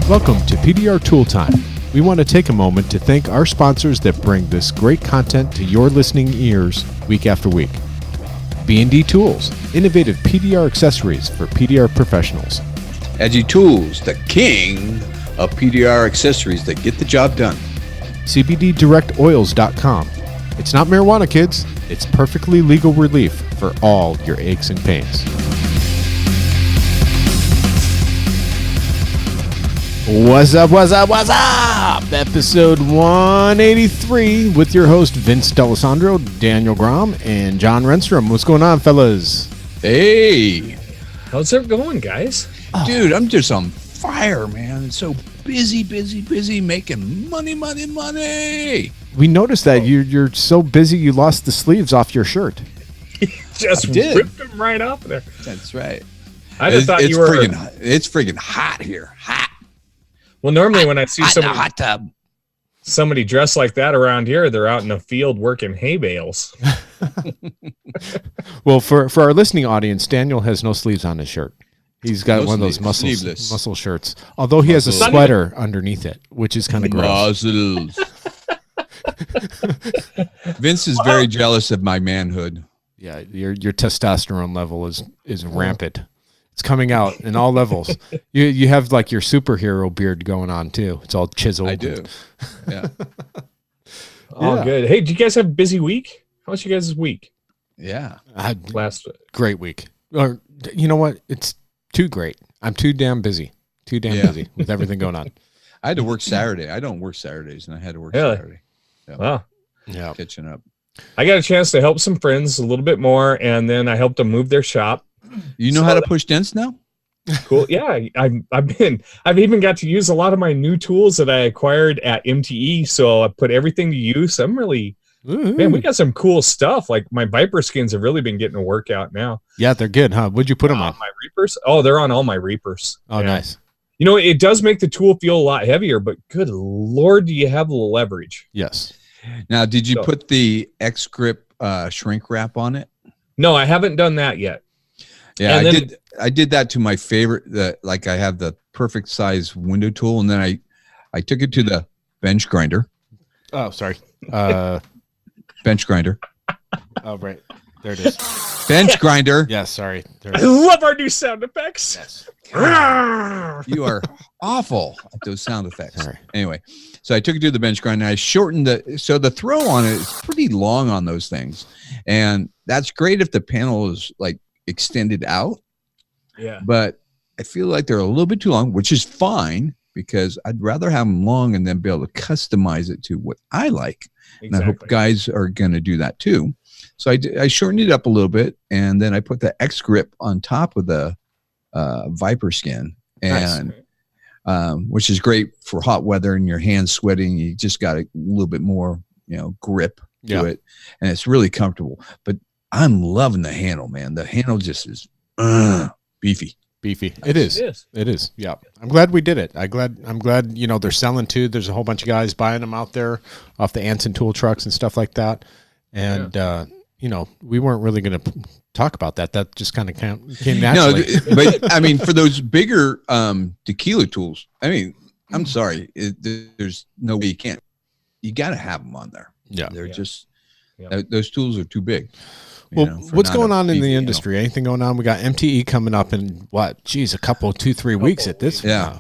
Welcome to PDR Tool Time. We want to take a moment to thank our sponsors that bring this great content to your listening ears week after week. B&D Tools, innovative PDR accessories for PDR professionals. Edgy Tools, the king of PDR accessories that get the job done. CBDdirectoils.com. It's not marijuana, kids. It's perfectly legal relief for all your aches and pains. What's up, what's up, what's up? Episode 183 with your host Vince D'Alessandro, Daniel Grom, and John Renstrom. What's going on, fellas? Hey. How's it going, guys? Dude, I'm just on fire, man. It's so busy making money. We noticed that you're so busy you lost the sleeves off your shirt. Just ripped them right off there. That's right. I just thought you were... It's friggin' hot here. Hot. Well, normally when I see hot tub. somebody dressed like that around here, they're out in the field working hay bales. Well, for our listening audience, Daniel has no sleeves on his shirt. He's got one of those muscle shirts. Although he has a sweater underneath it, which is kind of gross. Muscles. Vince is very jealous of my manhood. Yeah, your testosterone level is rampant. It's coming out in all levels. You have like your superhero beard going on too. It's all chiseled. I do. Yeah. Oh, good. Hey, did you guys have a busy week? How was you guys' week? Yeah. Great week. Or you know what? It's too great. I'm too damn busy. Busy with everything going on. I had to work Saturday. I don't work Saturdays, and I had to work Really? Saturday. Yeah. Wow. Yeah. Catching up. I got a chance to help some friends a little bit more, and then I helped them move their shop. You know how to push dents now? Cool. Yeah, I've even got to use a lot of my new tools that I acquired at MTE. So I put everything to use. I'm really, man, we got some cool stuff. Like my Viper skins have really been getting a workout now. Yeah, they're good, huh? What'd you put them on? My Reapers. Oh, they're on all my Reapers. Oh, yeah. Nice. You know, it does make the tool feel a lot heavier, but good Lord, do you have the leverage? Yes. Now, did you put the X grip shrink wrap on it? No, I haven't done that yet. Yeah, I did that to my favorite. Like I have the perfect size window tool, and then I took it to the bench grinder. Oh, sorry. Bench grinder. Oh, right. There it is. Bench grinder. Yeah, sorry. I love our new sound effects. Yes. You are awful at those sound effects. Sorry. Anyway, so I took it to the bench grinder. I shortened the throw on it is pretty long on those things, and that's great if the panel is like extended out. Yeah. But I feel like they're a little bit too long, which is fine because I'd rather have them long and then be able to customize it to what I like. Exactly. And I hope guys are going to do that too. So I shortened it up a little bit, and then I put the X grip on top of the Viper skin, and which is great for hot weather and your hands sweating. You just got a little bit more, grip to it, and it's really comfortable. But I'm loving the handle, man. The handle just is beefy. It is. Yeah. I'm glad we did it. I'm glad, they're selling too. There's a whole bunch of guys buying them out there off the Anson tool trucks and stuff like that. And, we weren't really going to talk about that. That just kind of came naturally. No, but I mean, for those bigger tequila tools, I mean, I'm sorry. There's no way you got to have them on there. Yeah. They're just, those tools are too big. Well, what's going on in the industry? Anything going on? We got MTE coming up in a couple, 2-3 weeks at this. Yeah.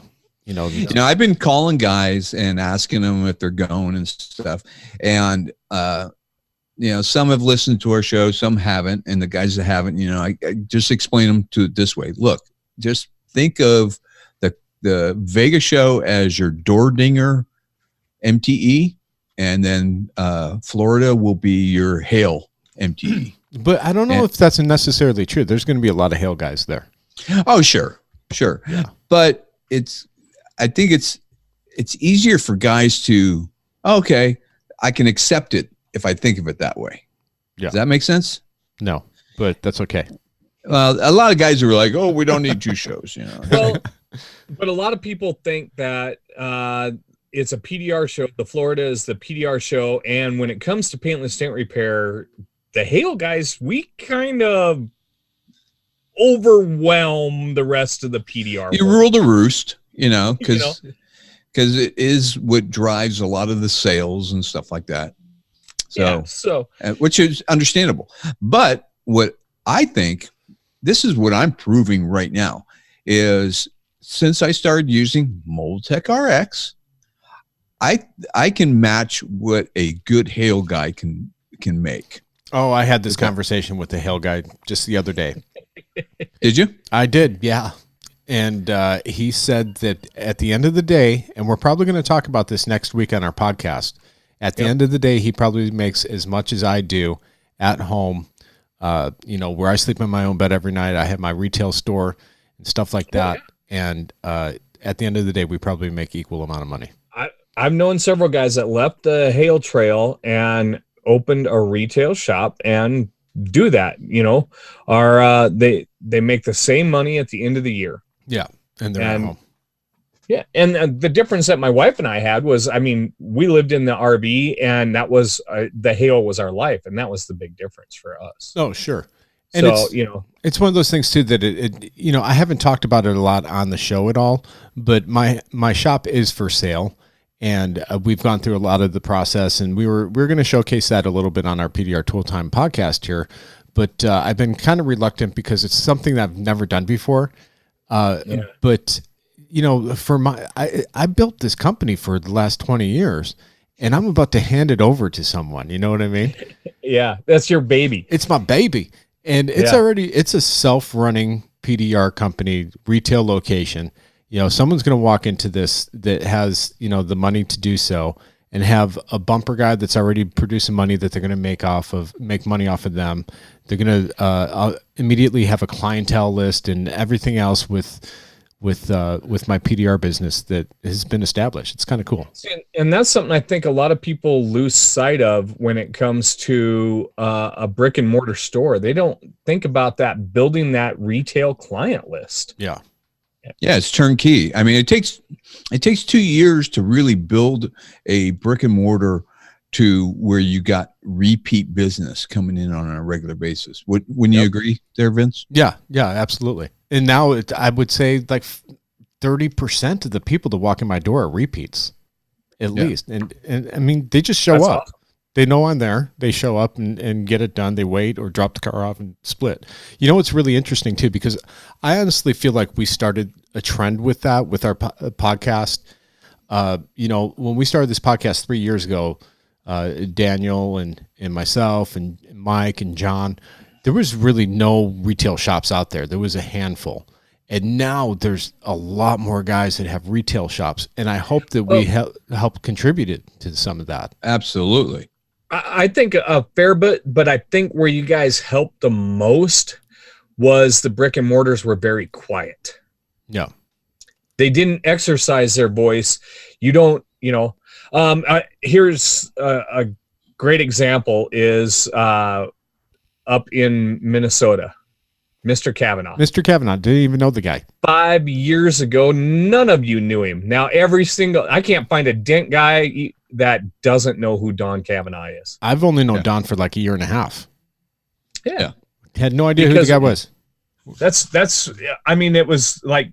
I've been calling guys and asking them if they're going and stuff. And, some have listened to our show, some haven't. And the guys that haven't, I just explain them to it this way. Look, just think of the Vegas show as your door dinger MTE. And then Florida will be your hail MTE. But I don't know if that's necessarily true. There's going to be a lot of hail guys there. Oh, sure. Yeah. But I think it's easier for guys to, okay, I can accept it if I think of it that way. Yeah. Does that make sense? No, but that's okay. A lot of guys are like, oh, we don't need two shows. Well, but a lot of people think that it's a PDR show. The Florida is the PDR show. And when it comes to paintless stent repair, the hail guys, we kind of overwhelm the rest of the PDR. You rule the roost, because because it is what drives a lot of the sales and stuff like that. Which is understandable. But what I think, this is what I'm proving right now, is since I started using Moldtech RX, I can match what a good hail guy can make. Oh, I had this conversation with the hail guy just the other day. Did you? I did, yeah. And he said that at the end of the day, and we're probably going to talk about this next week on our podcast, at the end of the day, he probably makes as much as I do at home, where I sleep in my own bed every night. I have my retail store and stuff like that. And at the end of the day, we probably make equal amount of money. I've known several guys that left the hail trail and opened a retail shop and do that, or they make the same money at the end of the year. Yeah. And they're at home. Yeah. And the difference that my wife and I had was, we lived in the RV, and that was the hail was our life. And that was the big difference for us. Oh, sure. And so, it's one of those things too, that I haven't talked about it a lot on the show at all, but my shop is for sale, and we've gone through a lot of the process, and we're going to showcase that a little bit on our PDR Tool Time podcast here. But I've been kind of reluctant because it's something that I've never done before. But I built this company for the last 20 years, and I'm about to hand it over to someone. You know what I mean? Yeah, that's your baby. It's my baby. And it's a self-running PDR company, retail location. Someone's going to walk into this that has, the money to do so, and have a bumper guy that's already producing money that they're going to make money off of them. They're going to immediately have a clientele list and everything else with my PDR business that has been established. It's kind of cool. And that's something I think a lot of people lose sight of when it comes to a brick and mortar store. They don't think about that, building that retail client list. Yeah. Yeah, it's turnkey. It takes 2 years to really build a brick and mortar to where you got repeat business coming in on a regular basis. Wouldn't you agree there, Vince? Yeah, absolutely. And now I would say like 30% of the people that walk in my door are repeats, at least. And they just show up. Awesome. They know I'm there. They show up and get it done. They wait or drop the car off and split. What's really interesting too, because I honestly feel like we started a trend with that, with our podcast. When we started this podcast 3 years ago, Daniel and myself and Mike and John, there was really no retail shops out there. There was a handful. And now there's a lot more guys that have retail shops. And I hope that we help contribute it to some of that. Absolutely. I think a fair bit, but I think where you guys helped the most was the brick and mortars were very quiet. Yeah. They didn't exercise their voice. You don't, here's a great example is up in Minnesota, Mr. Kavanaugh. Mr. Kavanaugh, didn't even know the guy. 5 years ago, none of you knew him. Now, I can't find a dent guy that doesn't know who Don Kavanaugh is. I've only known Don for like a year and a half. Yeah. Had no idea who the guy was. It was like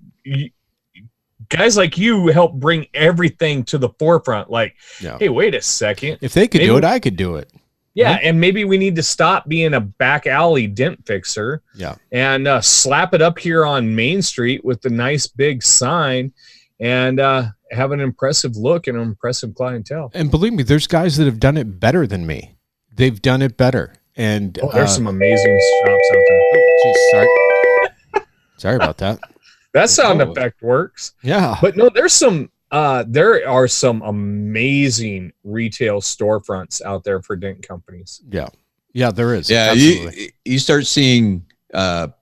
guys like you help bring everything to the forefront. Like, hey, wait a second. If they could do it, I could do it. Yeah, right? And maybe we need to stop being a back alley dent fixer. Yeah. And slap it up here on Main Street with the nice big sign and have an impressive look and an impressive clientele. And believe me, there's guys that have done it better than me. They've done it better. And there's some amazing shops out there. Oh, geez, sorry about that. That sound effect works. Yeah. But no, there are some amazing retail storefronts out there for dent companies. Yeah. Yeah, there is. Yeah. You start seeing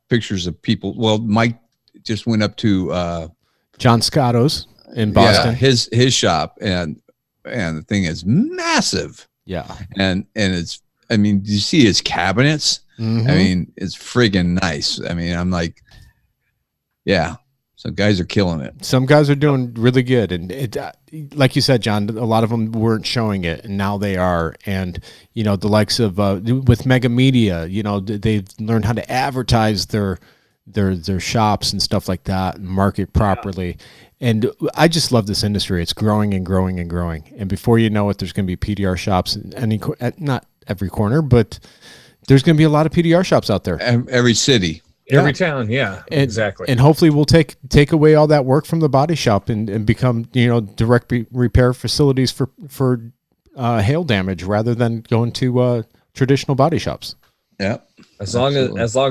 pictures of people. Well, Mike just went up to John Scotto's in Boston. Yeah, his shop, and the thing is massive. Yeah. And it's, do you see his cabinets? Mm-hmm. It's friggin' nice. I'm like, yeah. So guys are killing it. Some guys are doing really good. And it, like you said, John, a lot of them weren't showing it, and now they are. And, the likes of, with Mega Media, they've learned how to advertise their their shops and stuff like that, and market properly. And I just love this industry. It's growing and growing and growing. And before you know it, there's going to be PDR shops at not every corner, but there's going to be a lot of PDR shops out there. Every city. Every town, exactly. And hopefully we'll take away all that work from the body shop and become, direct repair facilities for hail damage rather than going to traditional body shops. Yeah. As long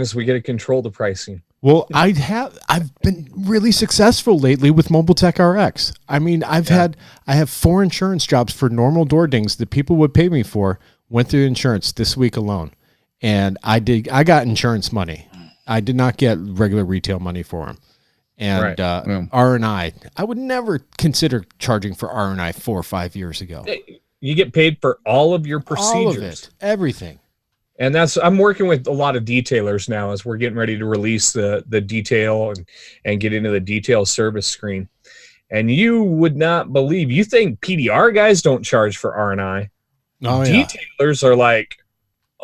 as we get to control the pricing. Well, I've been really successful lately with Mobile Tech RX. I mean, I have 4 insurance jobs for normal door dings that people would pay me for, went through insurance this week alone. And I got insurance money. I did not get regular retail money for them. And R&I would never consider charging for R&I 4 or 5 years ago. You get paid for all of your procedures. All of it, everything. And I'm working with a lot of detailers now as we're getting ready to release the detail and get into the detail service screen. And you would not believe, you think PDR guys don't charge for R&I. Detailers are like,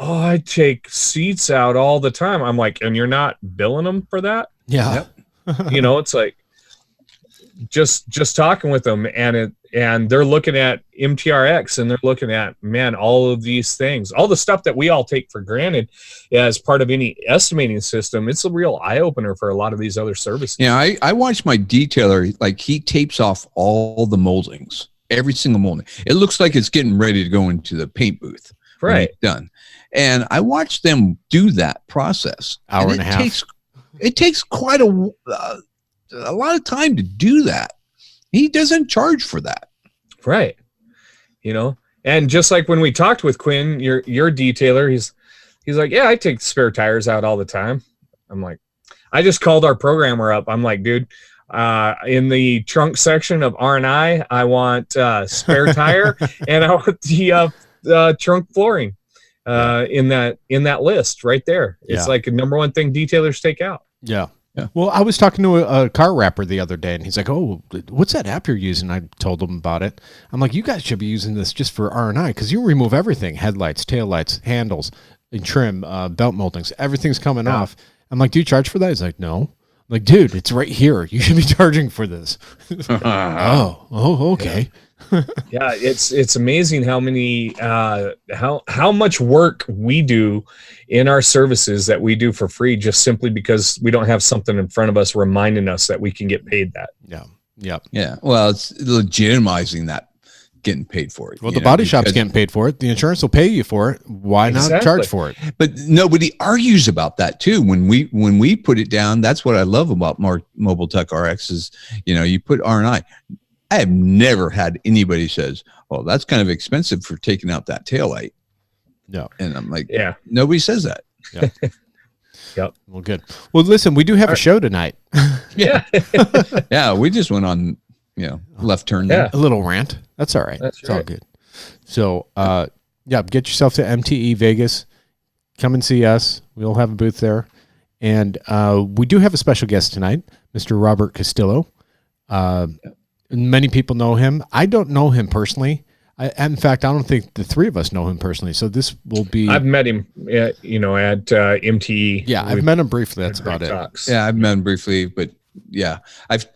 oh, I take seats out all the time. I'm like, and you're not billing them for that? Yeah. It's like just talking with them, and they're looking at MTRX, and they're looking at, man, all of these things, all the stuff that we all take for granted as part of any estimating system. It's a real eye opener for a lot of these other services. Yeah, I watch my detailer, like he tapes off all the moldings, every single molding. It looks like it's getting ready to go into the paint booth. Right. Done. And I watch them do that process. Hour and a half. It takes quite a lot of time to do that. He doesn't charge for that. Right. And just like when we talked with Quinn, your detailer, he's like, yeah, I take spare tires out all the time. I'm like, I just called our programmer up. I'm like, dude, in the trunk section of R&I, I want spare tire and I want the trunk flooring in that list right there. It's like a number one thing detailers take out. Yeah. Well, I was talking to a car wrapper the other day, and he's like, oh, what's that app you're using? I told him about it. I'm like, you guys should be using this just for R&I because you remove everything, headlights, taillights, handles, and trim, belt moldings. Everything's coming off. I'm like, do you charge for that? He's like, no. I'm like, dude, it's right here. You should be charging for this. Oh, okay. Yeah, it's amazing how many how much work we do in our services that we do for free just simply because we don't have something in front of us reminding us that we can get paid that. Yeah. Well, it's legitimizing that getting paid for it. Well, the body shop's getting paid for it. The insurance will pay you for it. Why not charge for it? But nobody argues about that too. When we put it down, that's what I love about Mobile Tech RX is, you put R&I. I have never had anybody says, "Oh, that's kind of expensive for taking out that taillight." No. And I'm like, nobody says that. Yeah. Yep. Well, good. Well, listen, we do have a show tonight. Yeah. Yeah. We just went on, left turn. Yeah. A little rant. That's all right. It's all good. So, get yourself to MTE Vegas. Come and see us. We'll have a booth there. And we do have a special guest tonight, Mr. Robert Castillo. Many people know him. I don't know him personally. In fact, I don't think the three of us know him personally. So this will be. I've met him, at MTE. Yeah, I've met him briefly. That's about talks. Yeah, I've met him briefly, but yeah, I've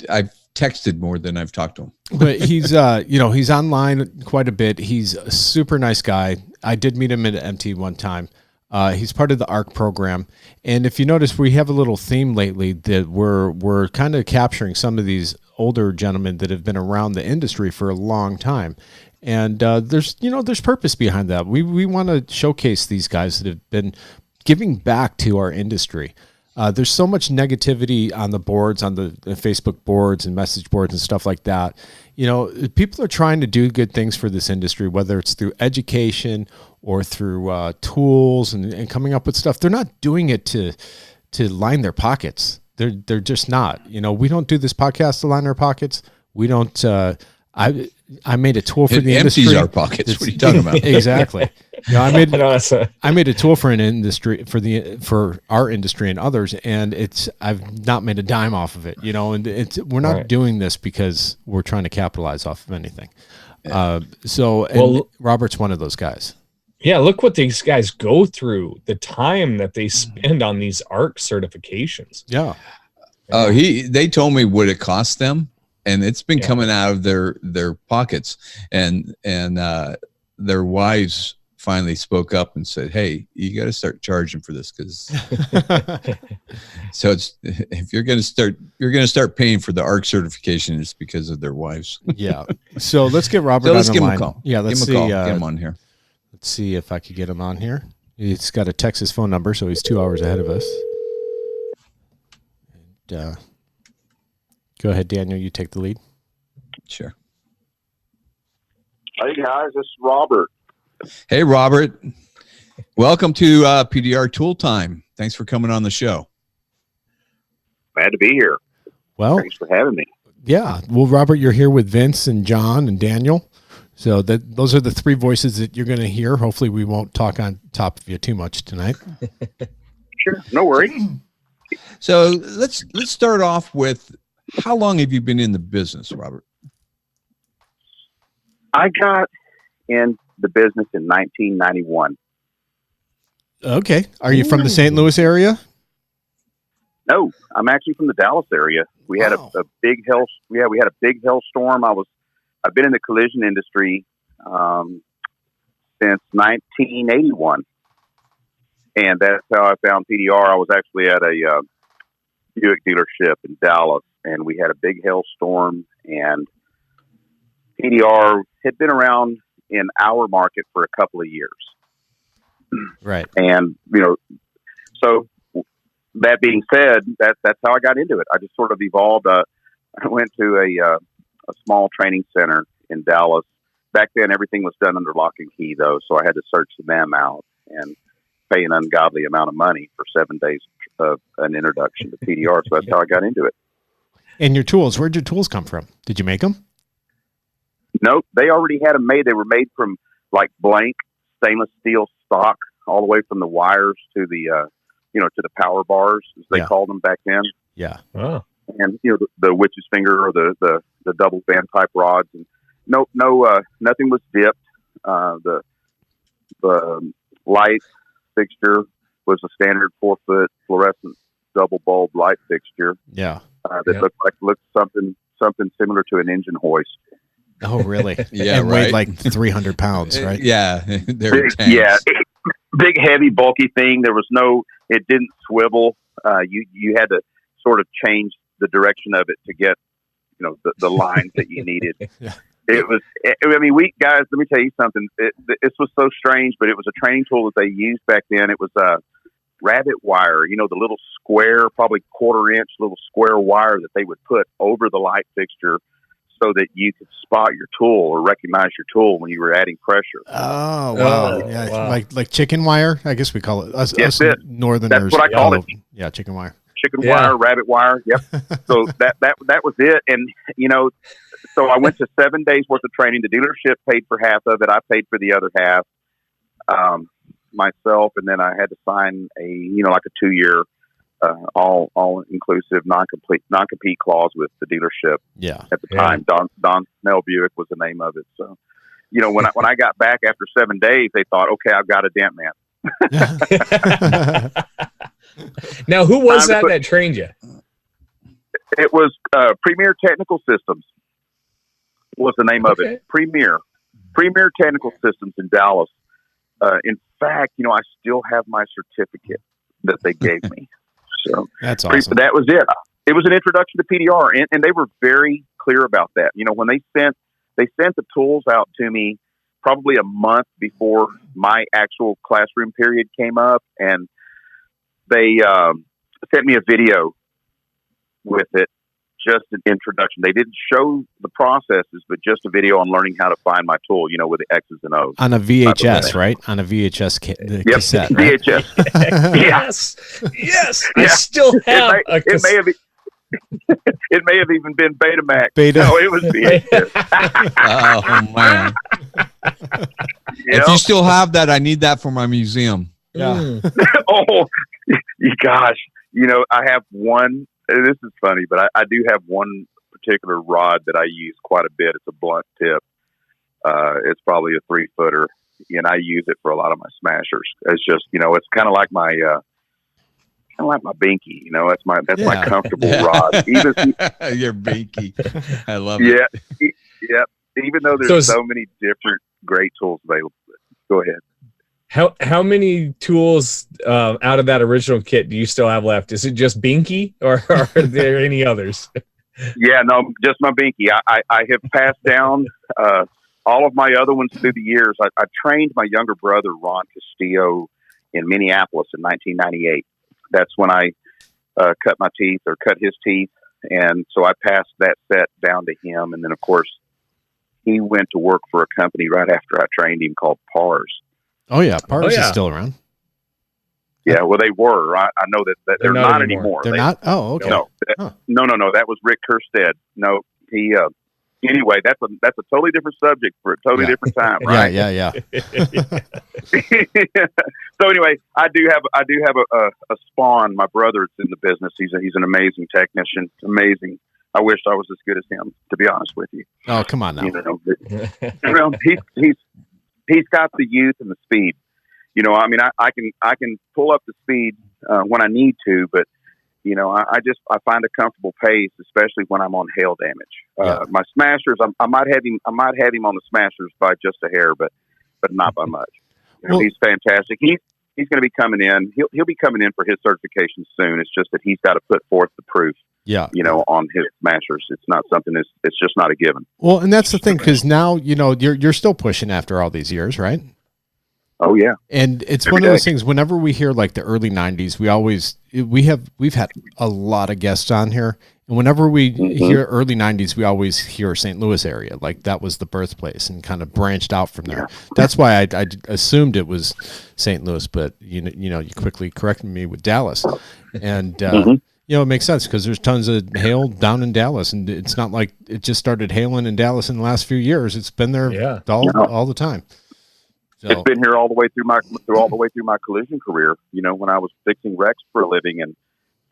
texted more than I've talked to him. But he's, he's online quite a bit. He's a super nice guy. I did meet him at MTE one time. He's part of the ARC program. And if you notice, we have a little theme lately that we're kind of capturing some of these older gentlemen that have been around the industry for a long time. And there's purpose behind that. We want to showcase these guys that have been giving back to our industry. There's so much negativity on the boards, on the Facebook boards and message boards and stuff like that. People are trying to do good things for this industry, whether it's through education or through tools and coming up with stuff. They're not doing it to line their pockets. They're just not. We don't do this podcast to line our pockets. We don't. I made a tool for the industry. Empties our pockets. What are you talking about? Exactly. I made a tool for an industry for our industry and others, and I've not made a dime off of it. And we're not doing this because we're trying to capitalize off of anything. Robert's one of those guys. Yeah, look what these guys go through, the time that they spend on these ARC certifications. Yeah. Oh, they told me what it cost them, and it's been coming out of their pockets, and their wives finally spoke up and said, "Hey, you got to start charging for this, because so it's, if you're going to start paying for the ARC certification, it's because of their wives." Yeah. So let's get Robert on the line. Yeah, let's see. Get him on here. Let's see if I could get him on here. He's got a Texas phone number, so he's 2 hours ahead of us. And, go ahead, Daniel. You take the lead. Sure. Hey guys, this is Robert. Hey, Robert. Welcome to PDR Tool Time. Thanks for coming on the show. Glad to be here. Well, thanks for having me. Yeah. Well, Robert, you're here with Vince and John and Daniel. So those are the three voices that you're going to hear. Hopefully we won't talk on top of you too much tonight. Sure. No worries. So let's start off with, how long have you been in the business, Robert? I got in the business in 1991. Okay. Are you from the St. Louis area? No, I'm actually from the Dallas area. We had a big hail. Yeah, we had a big hailstorm. I've been in the collision industry since 1981, and that's how I found PDR. I was actually at a Buick dealership in Dallas, and we had a big hailstorm, and PDR had been around in our market for a couple of years. Right. And, so that being said, that's how I got into it. I just sort of evolved. I went to a small training center in Dallas. Back then, everything was done under lock and key, though, so I had to search them out and pay an ungodly amount of money for 7 days of an introduction to PDR. So that's how I got into it. And your tools, where'd your tools come from? Did you make them? Nope, they already had them made. They were made from like blank stainless steel stock, all the way from the wires to the, to the power bars, as they called them back then. Yeah. Oh. And the witch's finger, or the double band type rods, and nothing was dipped. The light fixture was a standard 4-foot fluorescent double bulb light fixture. Yeah. That looked something similar to an engine hoist. Oh, really? Yeah, and weighed like 300 pounds, right? Yeah, big, big, heavy, bulky thing. There was it didn't swivel. You had to sort of change the direction of it to get, the lines that you needed. Yeah. It was, guys, let me tell you something. This was so strange, but it was a training tool that they used back then. It was a rabbit wire, the little square, probably 1/4 inch little square wire that they would put over the light fixture, so that you could spot your tool or recognize your tool when you were adding pressure. Oh, wow. Yeah, wow. Like chicken wire, I guess we call it. Us Northerners. That's what I call it. Yeah, chicken wire. Chicken wire, rabbit wire. Yep. So that was it. And, so I went to 7 days worth of training. The dealership paid for half of it. I paid for the other half myself. And then I had to sign a 2-year all inclusive non-compete clause with the dealership. Yeah. At the time, Don Snell Buick was the name of it. So, when I got back after 7 days, they thought, okay, I've got a dent man. Now, who was that trained you? It was Premier Technical Systems was the name of it. Premier Technical Systems in Dallas. In fact, I still have my certificate that they gave me. So that's awesome. That was it. It was an introduction to PDR, and they were very clear about that. When they sent the tools out to me probably a month before my actual classroom period came up, and they sent me a video with it, just an introduction. They didn't show the processes, but just a video on learning how to find my tool, with the X's and O's. On a VHS, right? On a VHS cassette, right? VHS. Yes. I still have it may have even been Betamax. No, it was VHS. Oh, man. If you still have that, I need that for my museum. Yeah. Oh, gosh. I have one. This is funny, but I do have one particular rod that I use quite a bit. It's a blunt tip. It's probably a 3-footer, and I use it for a lot of my smashers. It's just, it's kind of like my binky, that's my comfortable rod. Even your binky, I love it. Yeah. Even though there's so many different great tools available. Go ahead. How many tools out of that original kit do you still have left? Is it just binky, or are there any others? Yeah, no, just my binky. I have passed down all of my other ones through the years. I trained my younger brother, Ron Castillo, in Minneapolis in 1998. That's when I cut my teeth or cut his teeth. And so I passed that set down to him. And then, of course, he went to work for a company right after I trained him called PARS. Oh, yeah. PARS is still around. Yeah, well, they were. I know that they're not anymore. They're not? Oh, okay. No, no. That was Rick Kerstead. No, he. Anyway, that's a totally different subject for a totally different time, right? Yeah. So anyway, I do have a spawn. My brother is in the business. He's an amazing technician. Amazing. I wish I was as good as him, to be honest with you. Oh, come on now. He's got the youth and the speed. I mean, I can pull up the speed when I need to, but I find a comfortable pace, especially when I'm on hail damage. My smashers, I might have him on the smashers by just a hair, but not by much. He's fantastic. He's going to be coming in. He'll be coming in for his certification soon. It's just that he's got to put forth the proof. On his smashers. It's not something it's just not a given. Well, and that's the thing, because now, you're still pushing after all these years, right? Oh yeah. And it's one of those things, whenever we hear like the early 90s, we've had a lot of guests on here. And whenever we hear early 90s, we always hear St. Louis area. Like that was the birthplace and kind of branched out from there. That's why I assumed it was St. Louis, but you quickly corrected me with Dallas. And, it makes sense because there's tons of hail down in Dallas, and it's not like it just started hailing in Dallas in the last few years. It's been there all the time. So. It's been here all the way through my collision career. When I was fixing wrecks for a living and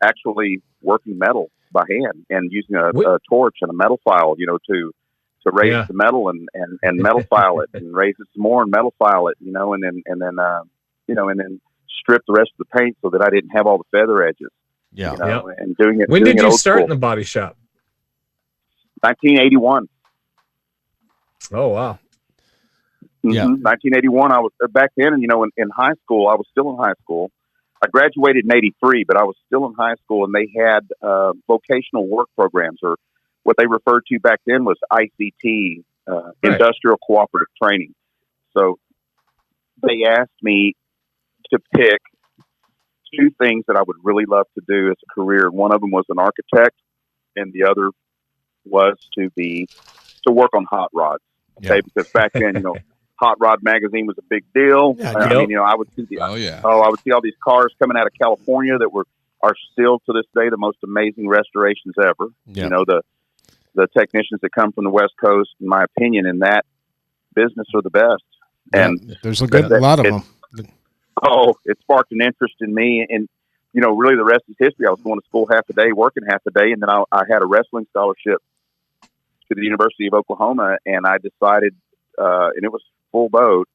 actually working metal by hand and using a torch and a metal file, to raise the metal and metal file it and raise it some more and metal file it, and then strip the rest of the paint so that I didn't have all the feather edges. And doing it. When did you start in the body shop? 1981. Oh wow. Yeah. 1981. I was back then, and in high school, I was still in high school. I graduated in '83, but I was still in high school, and they had vocational work programs, or what they referred to back then was ICT, Industrial Cooperative Training. So they asked me to pick two things that I would really love to do as a career. One of them was an architect, and the other was to work on hot rods. Okay, because back then, Hot Rod magazine was a big deal. I would see I would see all these cars coming out of California that are still to this day the most amazing restorations ever. The technicians that come from the West Coast, in my opinion, in that business are the best. And there's a lot of them. Oh, it sparked an interest in me, and really the rest is history. I was going to school half a day, working half a day, and then I had a wrestling scholarship to the University of Oklahoma, and I decided, and it was full boat,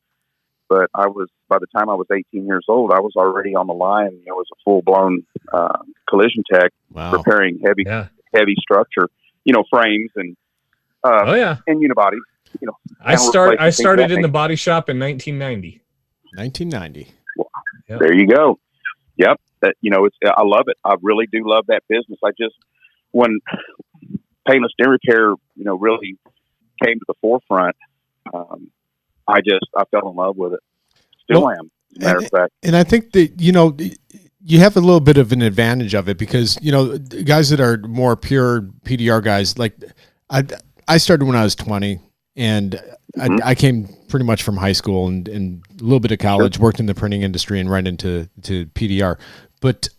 but by the time I was 18 years old, I was already on the line. It was a full blown collision tech, repairing heavy structure, frames and and unibodies. I started in the body shop in 1990. 1990. There you go. Yep. I love it. I really do love that business. When paintless stem repair, really came to the forefront, I fell in love with it. Still am, as a matter of fact. And I think that, you have a little bit of an advantage of it because, guys that are more pure PDR guys, like I started when I was 20, and I came pretty much from high school and a little bit of college, worked in the printing industry and right into PDR. But,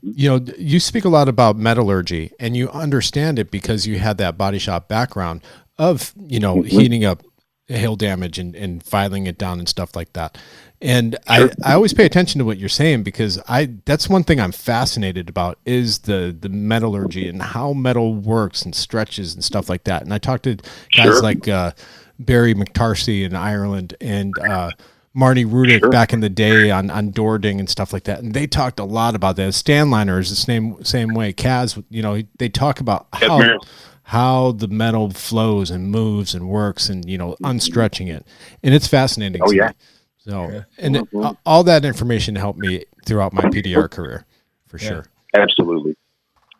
you speak a lot about metallurgy, and you understand it because you had that body shop background of, heating up hail damage and filing it down and stuff like that. And I always pay attention to what you're saying because that's one thing I'm fascinated about is the metallurgy and how metal works and stretches and stuff like that. And I talked to guys like Barry McTarcy in Ireland and Marty Rudick back in the day on Dording and stuff like that. And they talked a lot about that. Stanliner is the same way. Kaz, they talk about how the metal flows and moves and works and, unstretching it. And it's fascinating to me. So, and all that information helped me throughout my PDR career, for sure. Absolutely.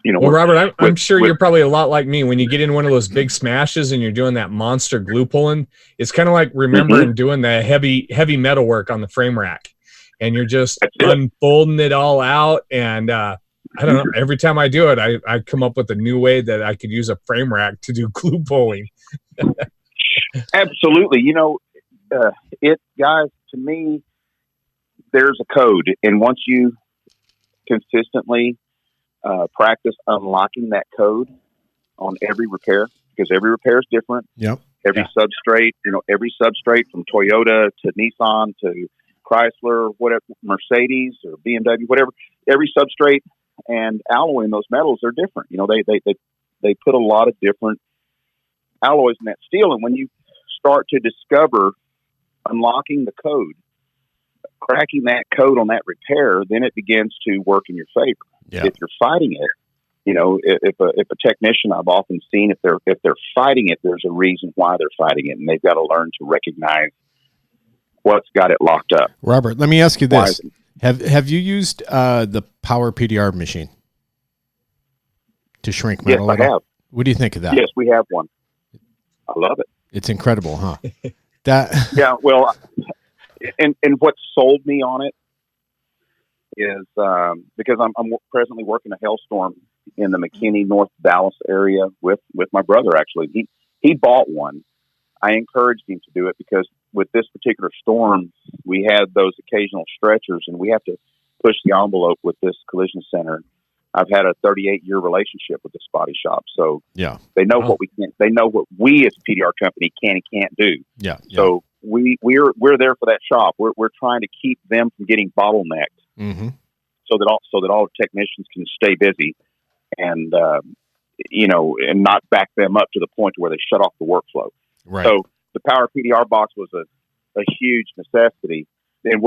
Well, Robert, I'm sure you're probably a lot like me. When you get in one of those big smashes and you're doing that monster glue pulling, it's kind of like remembering doing the heavy metal work on the frame rack, and you're just unfolding it all out. And I don't know. Every time I do it, I come up with a new way that I could use a frame rack to do glue pulling. Absolutely. Guys, to me, there's a code, and once you consistently practice unlocking that code on every repair, because every repair is different. Yep. Every substrate, every substrate from Toyota to Nissan to Chrysler, whatever, Mercedes or BMW, whatever, every substrate and alloy in those metals are different. They put a lot of different alloys in that steel. And when you start to discover unlocking the code, cracking that code on that repair, then it begins to work in your favor. Yeah. If you're fighting it, if a technician, I've often seen, if they're fighting it, there's a reason why they're fighting it, and they've got to learn to recognize what's got it locked up. Robert, let me ask you this: Have you used the Power PDR machine to shrink metal? Yes, I have. What do you think of that? Yes, we have one. I love it. It's incredible, huh? Yeah. Well, and what sold me on it is because I'm presently working a hailstorm in the McKinney, North Dallas area with my brother. Actually, he bought one. I encouraged him to do it because with this particular storm, we had those occasional stretchers, and we have to push the envelope with this collision center. I've had a 38-year relationship with this body shop, so they know what we can. They know what we as a PDR company can and can't do. Yeah. So we're there for that shop. We're trying to keep them from getting bottlenecked. Mm-hmm. So that all technicians can stay busy, and and not back them up to the point where they shut off the workflow. Right. So the Power PDR box was a huge necessity. And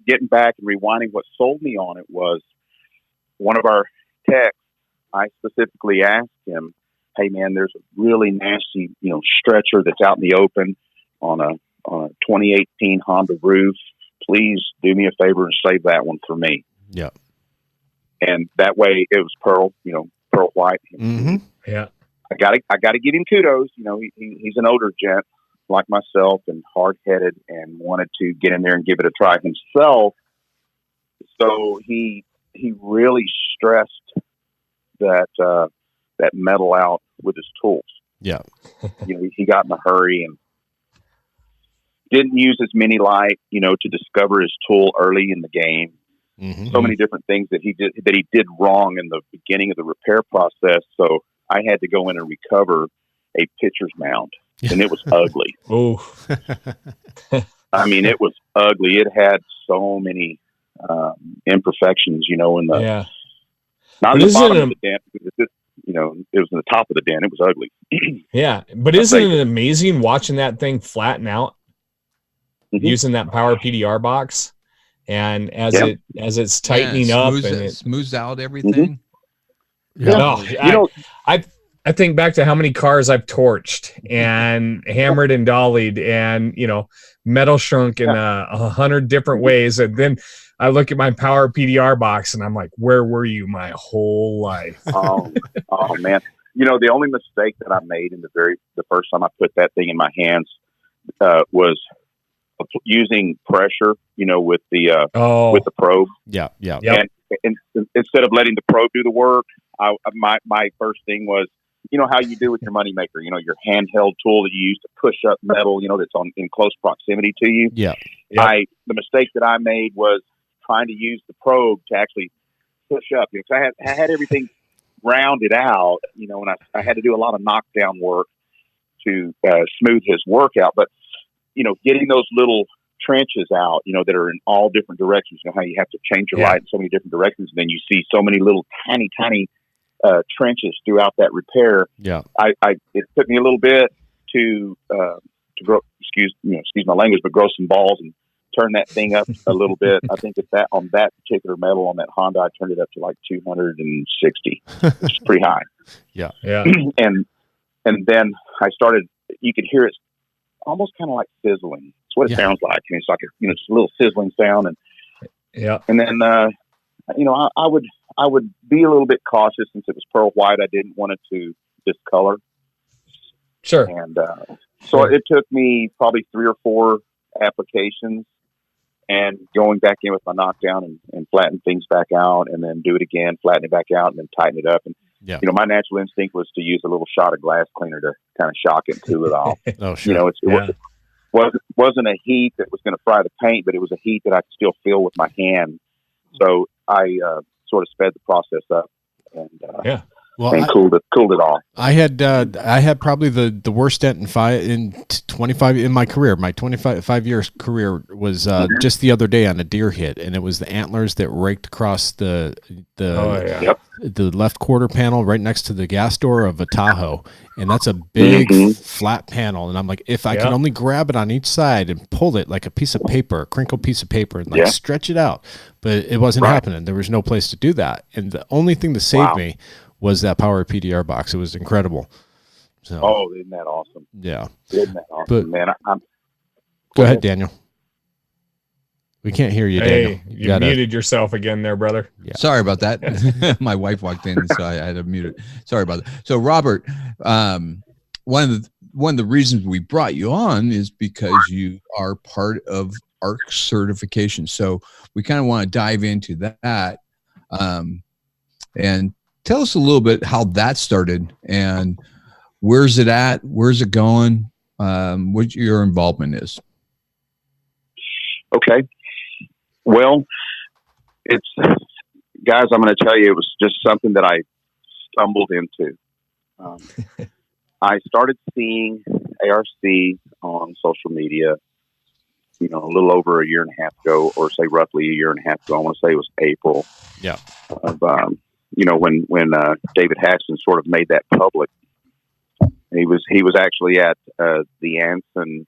getting back and rewinding, what sold me on it was one of our techs. I specifically asked him, "Hey man, there's a really nasty stretcher that's out in the open on a 2018 Honda roof. Please do me a favor and save that one for me." Yeah. And that way it was pearl white. Mm-hmm. Yeah. I gotta give him kudos. He's an older gent like myself and hard headed and wanted to get in there and give it a try himself. So he really stressed that metal out with his tools. Yeah. He got in a hurry and didn't use as many light, to discover his tool early in the game. Mm-hmm. So many different things that he did wrong in the beginning of the repair process. So I had to go in and recover a pitcher's mound, and it was ugly. Oh, I mean, it was ugly. It had so many imperfections, in the not in the bottom of the dent. It was in the top of the dent. It was ugly. Yeah, but isn't it amazing watching that thing flatten out? Mm-hmm. Using that Power PDR box, and as it's tightening up and it smooths out everything. Mm-hmm. No, I think back to how many cars I've torched and hammered and dollied and metal shrunk in 100 different ways, and then I look at my Power PDR box and I'm like, where were you my whole life? Oh man, the only mistake that I made in the first time I put that thing in my hands was using pressure, with the probe. Yeah. And instead of letting the probe do the work, my first thing was, how you do with your moneymaker, your handheld tool that you use to push up metal, that's in close proximity to you. Yeah. The mistake that I made was trying to use the probe to actually push up. I had everything rounded out, and I had to do a lot of knockdown work to smooth his work out, but getting those little trenches out, that are in all different directions. How you have to change your light in so many different directions, and then you see so many little tiny trenches throughout that repair. Yeah, it took me a little bit to to grow, excuse my language, but grow some balls and turn that thing up a little bit. I think that on that particular metal on that Honda, I turned it up to like 260, which is pretty high. Yeah. And then I started. You could hear it almost kind of like sizzling. It's what it sounds like. And it's like it's a little sizzling sound. And then I would be a little bit cautious since it was pearl white. I didn't want it to discolor. Sure. And so it took me probably 3 or 4 applications and going back in with my knockdown and flatten things back out, and then do it again, flatten it back out, and then tighten it up. And my natural instinct was to use a little shot of glass cleaner to kind of shock it and cool it off. Oh, sure. It wasn't a heat that was going to fry the paint, but it was a heat that I could still feel with my hand. So I sort of sped the process up and cooled it off. I had probably the worst dent in 25 in my career. My 25 years career was just the other day on a deer hit, and it was the antlers that raked across the left quarter panel right next to the gas door of a Tahoe, and that's a big flat panel. And I'm like, if I can only grab it on each side and pull it like a piece of paper, a crinkled piece of paper, and like stretch it out, but it wasn't happening. There was no place to do that, and the only thing that saved me was that power PDR box. It was incredible. So, isn't that awesome? Yeah. Isn't that awesome, but, man? Go ahead, Daniel. We can't hear you, Daniel. You muted yourself again there, brother. Yeah. Sorry about that. My wife walked in, so I had to mute it. Sorry about that. So, Robert, one of the reasons we brought you on is because you are part of ARC certification. So we kind of want to dive into that. And tell us a little bit how that started and where's it at? Where's it going? What your involvement is. Okay. Well, it's guys, I'm going to tell you, it was just something that I stumbled into. I started seeing ARC on social media, a little over a year and a half ago, or say roughly a year and a half ago. I want to say it was April. Yeah. Of, when David Haxton sort of made that public. He was actually at the Anson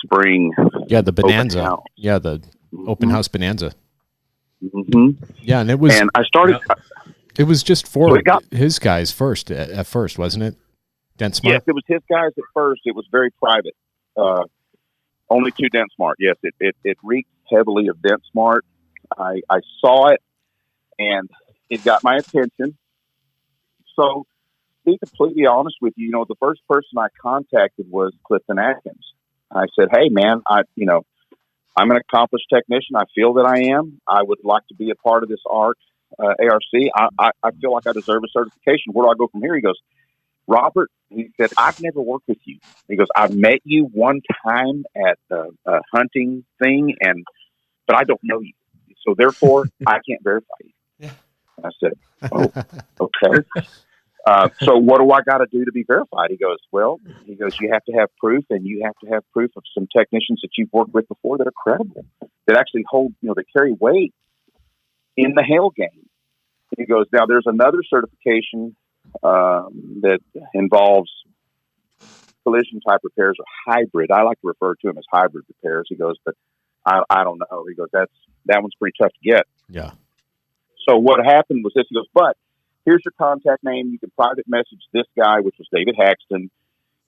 spring. Yeah, the Bonanza. Yeah, the open house Bonanza. Mm-hmm. Yeah, and it was. And I started. It was just for his guys first. At first, wasn't it? Densmart. Yes, it was his guys at first. It was very private. Only 2 Densmart. Yes, it reeked heavily of Densmart. I saw it, and it got my attention. So, to be completely honest with you, the first person I contacted was Clifton Atkins. I said, "Hey, man, I'm an accomplished technician. I feel that I am. I would like to be a part of this ARC. I feel like I deserve a certification. Where do I go from here?" He goes, "Robert," he said, "I've never worked with you." He goes, "I've met you one time at a hunting thing, but I don't know you. So therefore, I can't verify you." Yeah. And I said, "Oh, okay. So what do I got to do to be verified?" He goes, "You have to have proof, and you have to have proof of some technicians that you've worked with before that are credible, that actually hold, that carry weight in the hail game." He goes, "Now there's another certification that involves collision type repairs or hybrid. I like to refer to them as hybrid repairs." He goes, "But I don't know." He goes, that one's pretty tough to get." Yeah. So what happened was this. He goes, "But here's your contact name. You can private message this guy," which was David Haxton.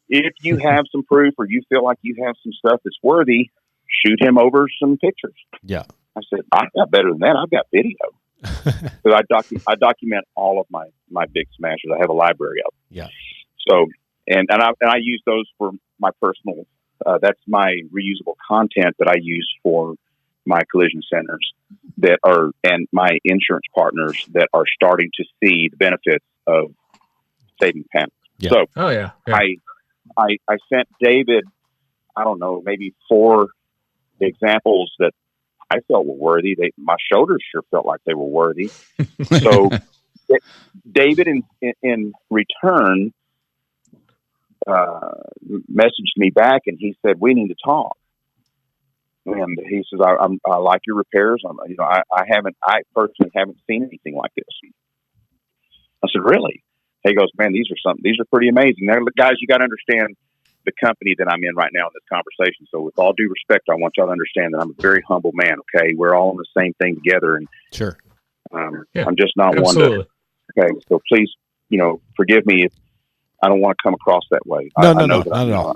"If you have some proof or you feel like you have some stuff that's worthy, shoot him over some pictures." Yeah. I said, "I've got better than that. I've got video." Because I document all of my big smashes. I have a library of them. Yeah. So and I use those for my personal. That's my reusable content that I use for my collision centers and my insurance partners that are starting to see the benefits of saving panels. Yeah. So I sent David, I don't know, maybe 4 examples that I felt were worthy. My shoulders sure felt like they were worthy. So David in return messaged me back, and he said, "We need to talk." And he says, I like your repairs. I personally haven't seen anything like this." I said, "Really?" He goes, "Man, these are pretty amazing." Now, guys, you got to understand, the company that I'm in right now in this conversation. So with all due respect, I want y'all to understand that I'm a very humble man. Okay. We're all in the same thing together. And sure. I'm just not absolutely. one to, okay. So please, forgive me if I don't want to come across that way. No, not at all.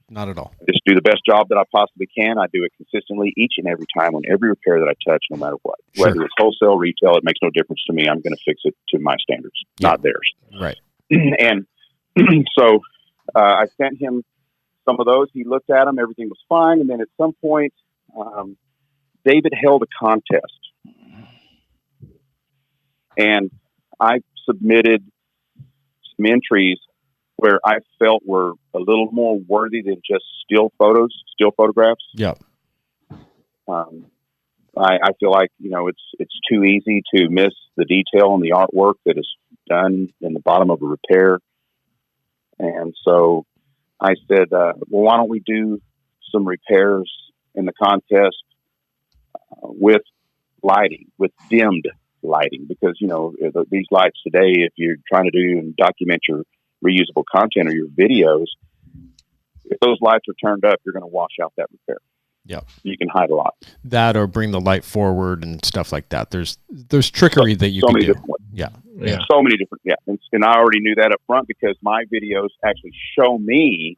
Not at all. I just do the best job that I possibly can. I do it consistently each and every time on every repair that I touch, no matter what. Sure. Whether it's wholesale, retail, it makes no difference to me. I'm going to fix it to my standards, not theirs. Right. And so I sent him some of those. He looked at them. Everything was fine. And then at some point, David held a contest. And I submitted some entries where I felt were a little more worthy than just still photographs. Yeah. I feel like, it's too easy to miss the detail and the artwork that is done in the bottom of a repair. And so I said, well, why don't we do some repairs in the contest with lighting, with dimmed lighting? Because, these lights today, if you're trying to do and document your reusable content or your videos, if those lights are turned up, you're going to wash out that repair. Yeah, you can hide a lot. That or bring the light forward and stuff like that. There's trickery that you can do. Yeah, so many different. Yeah, and I already knew that up front because my videos actually show me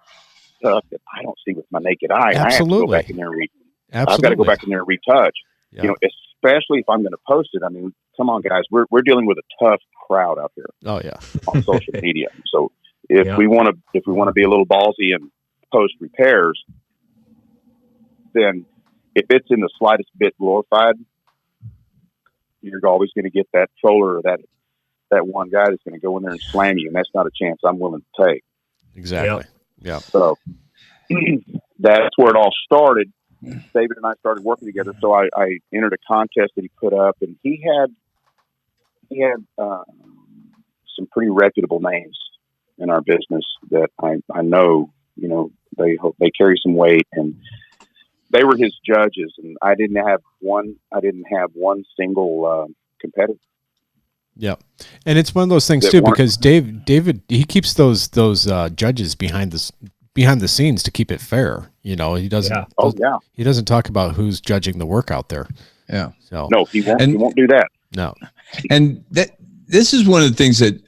stuff that I don't see with my naked eye. Absolutely. I have to go back in there and I've got to go back in there and retouch. Yeah. Especially if I'm going to post it. I mean, come on, guys, we're dealing with a tough crowd out here. Oh yeah, on social media. So if we want to be a little ballsy and post repairs, then if it's in the slightest bit glorified, you're always going to get that troller or that one guy that's going to go in there and slam you, and that's not a chance I'm willing to take. Exactly. Yeah. So that's where it all started. David and I started working together. So I entered a contest that he put up, and he had some pretty reputable names in our business that I know, they carry some weight, and they were his judges, and I didn't have one single competitor. Yeah. And it's one of those things too, because David, he keeps those judges behind the scenes to keep it fair. He doesn't, he doesn't talk about who's judging the work out there. Yeah. So no, he won't do that. No. And this is one of the things that,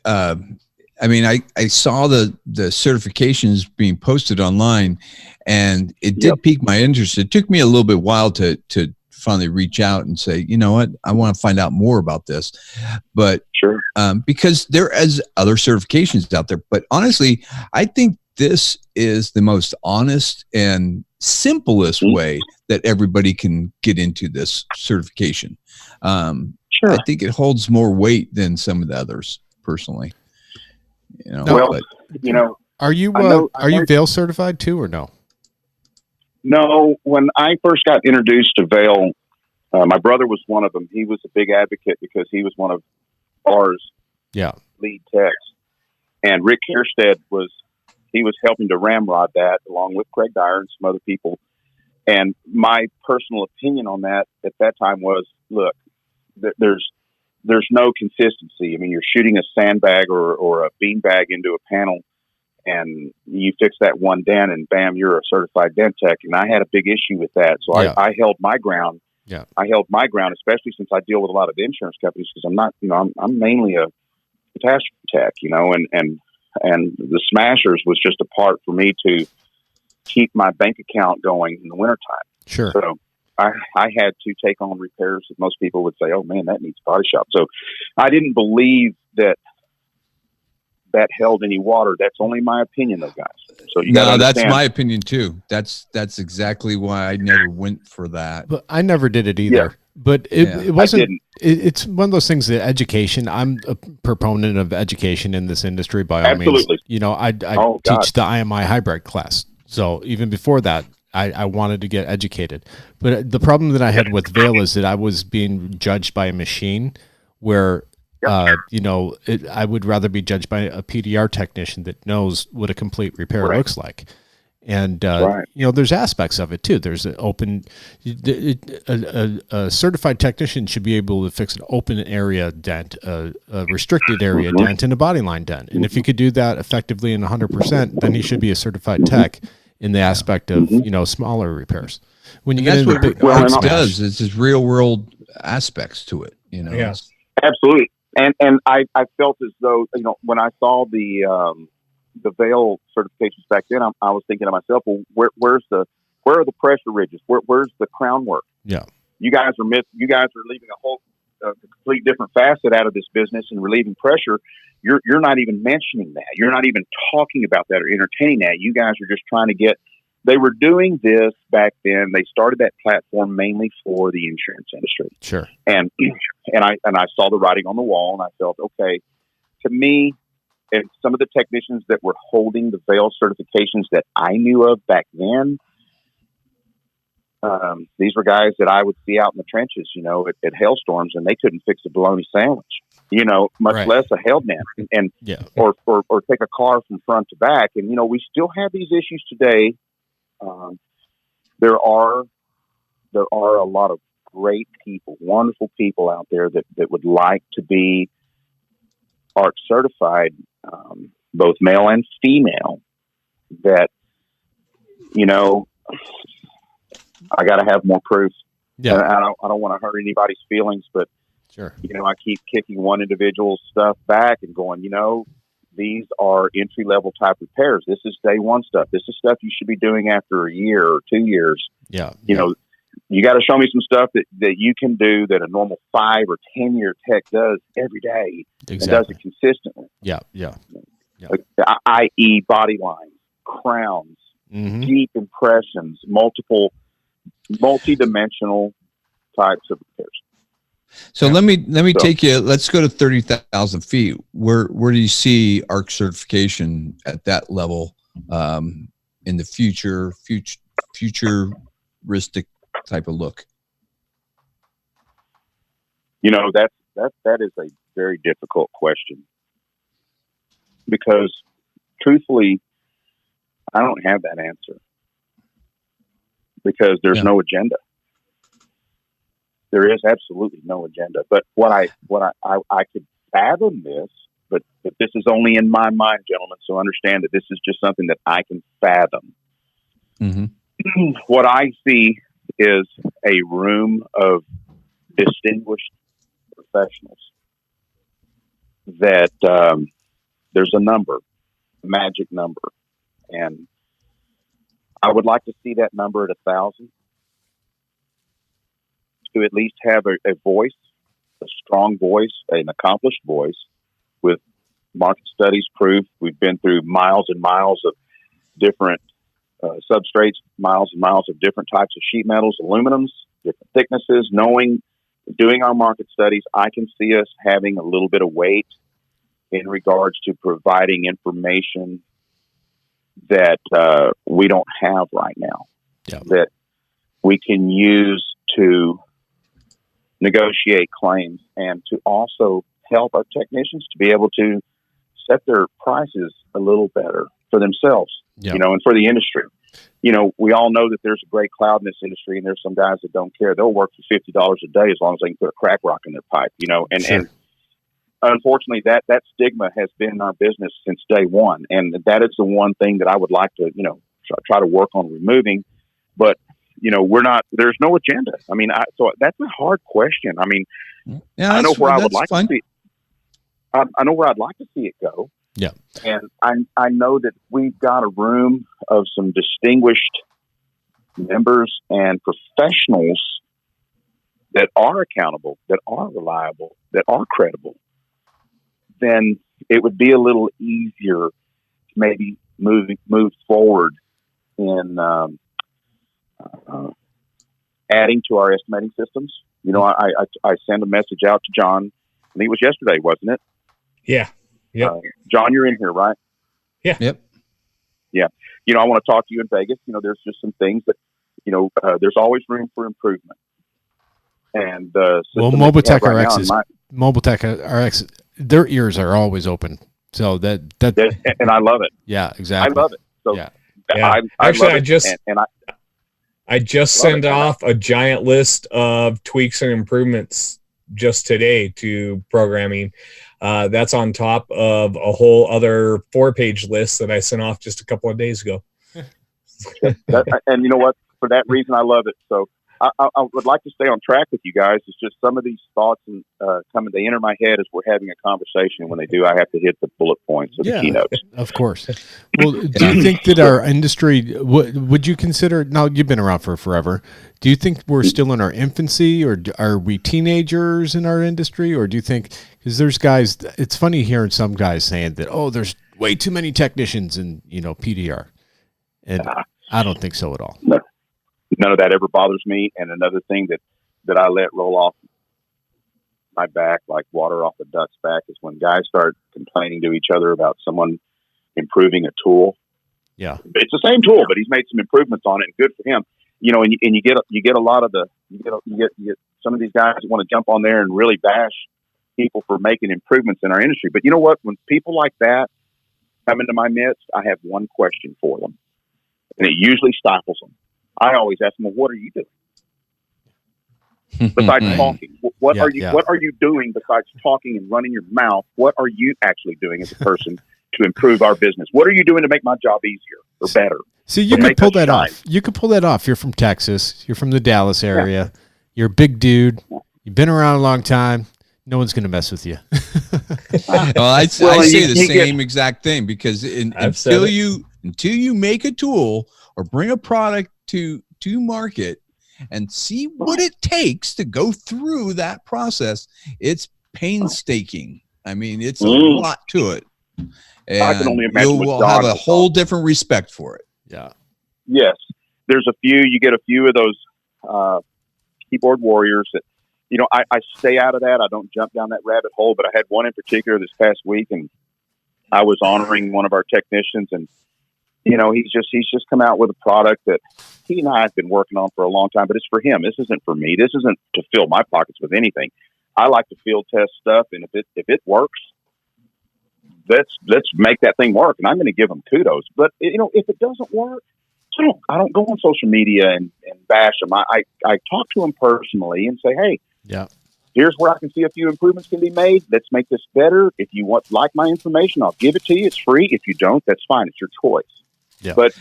I saw the certifications being posted online, and it did pique my interest. It took me a little bit while to finally reach out and say, you know what, I want to find out more about this. But sure, because there is other certifications out there. But honestly, I think this is the most honest and simplest way that everybody can get into this certification. Sure. I think it holds more weight than some of the others, personally. Are you Vail certified too, or no? No, when I first got introduced to Vail, my brother was one of them. He was a big advocate because he was one of ours lead techs. And Rick Kierstead was helping to ramrod that along with Craig Dyer and some other people. And my personal opinion on that at that time was, look, there's no consistency. I mean, you're shooting a sandbag or a beanbag into a panel, and you fix that one dent, and bam, you're a certified dent tech. And I had a big issue with that, so I held my ground. Yeah, I held my ground, especially since I deal with a lot of insurance companies, because I'm not, I'm mainly a catastrophe tech, and the Smashers was just a part for me to keep my bank account going in the wintertime. Sure. So I had to take on repairs that most people would say, oh man, that needs body shop. So I didn't believe that held any water. That's only my opinion, though, guys. So that's my opinion too. That's exactly why I never went for that. But I never did it either. Yeah. But it wasn't. It's one of those things that education. I'm a proponent of education in this industry by all means. I teach the IMI hybrid class. So even before that, I wanted to get educated. But the problem that I had with Vail is that I was being judged by a machine where, I would rather be judged by a PDR technician that knows what a complete repair looks like. And, there's aspects of it too. There's an open, a certified technician should be able to fix an open area dent, a restricted area dent, and a body line dent. And if he could do that effectively and 100%, then he should be a certified tech in the aspect of, smaller repairs. When you get into what big Arcs does, it's just real world aspects to it, Yes. Absolutely. And I felt as though, when I saw the Vail certifications back then, I was thinking to myself, well, where are the pressure ridges? Where's the crown work? Yeah. You guys are leaving a complete different facet out of this business and relieving pressure. You're not even mentioning that. You're not even talking about that or entertaining that. You guys are just trying to they were doing this back then. They started that platform mainly for the insurance industry. Sure. And I saw the writing on the wall, and I felt, okay, to me, and some of the technicians that were holding the Vail certifications that I knew of back then, these were guys that I would see out in the trenches, at hailstorms, and they couldn't fix a bologna sandwich, much less a held net, and or take a car from front to back. And we still have these issues today. There are a lot of great people, wonderful people out there that would like to be ARC certified, both male and female, that, I got to have more proof. Yeah. And I don't want to hurt anybody's feelings, but sure. I keep kicking one individual's stuff back and going, these are entry level type repairs. This is day one stuff. This is stuff you should be doing after a year or 2 years. Yeah. You got to show me some stuff that you can do that a normal 5 or 10 year tech does every day. Exactly. And does it consistently. Yeah. Like, i.e. body lines, crowns, deep impressions, multi-dimensional types of repairs. So let me take you. Let's go to 30,000 feet. Where do you see ARC certification at that level in the futuristic type of look? That is a very difficult question, because truthfully, I don't have that answer, because there's no agenda. There is absolutely no agenda. But what I could fathom this, but this is only in my mind, gentlemen. So understand that this is just something that I can fathom. Mm-hmm. What I see is a room of distinguished professionals that there's a number, a magic number, and I would like to see that number at 1,000. To at least have a voice, a strong voice, an accomplished voice with market studies proof. We've been through miles and miles of different substrates, miles and miles of different types of sheet metals, aluminums, different thicknesses. Doing our market studies, I can see us having a little bit of weight in regards to providing information that we don't have right now, that we can use to negotiate claims and to also help our technicians to be able to set their prices a little better for themselves, and for the industry. We all know that there's a great cloud in this industry, and there's some guys that don't care. They'll work for $50 a day as long as they can put a crack rock in their pipe, and unfortunately that stigma has been in our business since day one. And that is the one thing that I would like to, try to work on removing. But there's no agenda. I mean, so that's a hard question. I mean, I know where I would like to see. I know where I'd like to see it go. Yeah. And I know that we've got a room of some distinguished members and professionals that are accountable, that are reliable, that are credible. Then it would be a little easier to maybe move forward in adding to our estimating systems. I send a message out to John. I think it was yesterday, wasn't it? Yeah. Yep. John, you're in here, right? Yeah. Yep. Yeah. I want to talk to you in Vegas. There's just some things that, there's always room for improvement. And Mobitech RX, their ears are always open. So that and I love it. Yeah, exactly. I love it. So Yeah. Actually, I just sent off a giant list of tweaks and improvements just today to programming. That's on top of a whole other 4-page list that I sent off just a couple of days ago. And you know what? For that reason, I love it. So I would like to stay on track with you guys. It's just some of these thoughts and they enter my head as we're having a conversation. When they do, I have to hit the bullet points of the keynotes. Of course. Well, do you think that our industry, would you consider, now you've been around for forever, do you think we're still in our infancy, or are we teenagers in our industry? Or do you think, because there's guys, it's funny hearing some guys saying that, oh, there's way too many technicians in, PDR. And I don't think so at all. No. None of that ever bothers me. And another thing that I let roll off my back like water off a duck's back is when guys start complaining to each other about someone improving a tool. Yeah, it's the same tool, but he's made some improvements on it, and good for him. And you get a lot of you get some of these guys that want to jump on there and really bash people for making improvements in our industry. But you know what? When people like that come into my midst, I have one question for them, and it usually stifles them. I always ask them, well, what are you doing besides talking? What are you doing besides talking and running your mouth? What are you actually doing as a person to improve our business? What are you doing to make my job easier or better? See, you could pull that off. You could pull that off. You're from Texas. You're from the Dallas area. Yeah. You're a big dude. You've been around a long time. No one's going to mess with you. Well, I say the same exact thing, because until you make a tool or bring a product to market and see what it takes to go through that process, it's painstaking. I mean, it's a lot to it. And I can only imagine you will have a whole different respect for it. Yeah. Yes. You get a few of those keyboard warriors that, I stay out of that. I don't jump down that rabbit hole, but I had one in particular this past week, and I was honoring one of our technicians, and he's just come out with a product that he and I have been working on for a long time, but it's for him. This isn't for me. This isn't to fill my pockets with anything. I like to field test stuff, and if it works, let's make that thing work. And I'm going to give him kudos. But if it doesn't work, I don't go on social media and bash him. I talk to him personally and say, hey, here's where I can see a few improvements can be made. Let's make this better. If you like my information, I'll give it to you. It's free. If you don't, that's fine. It's your choice. Yeah. But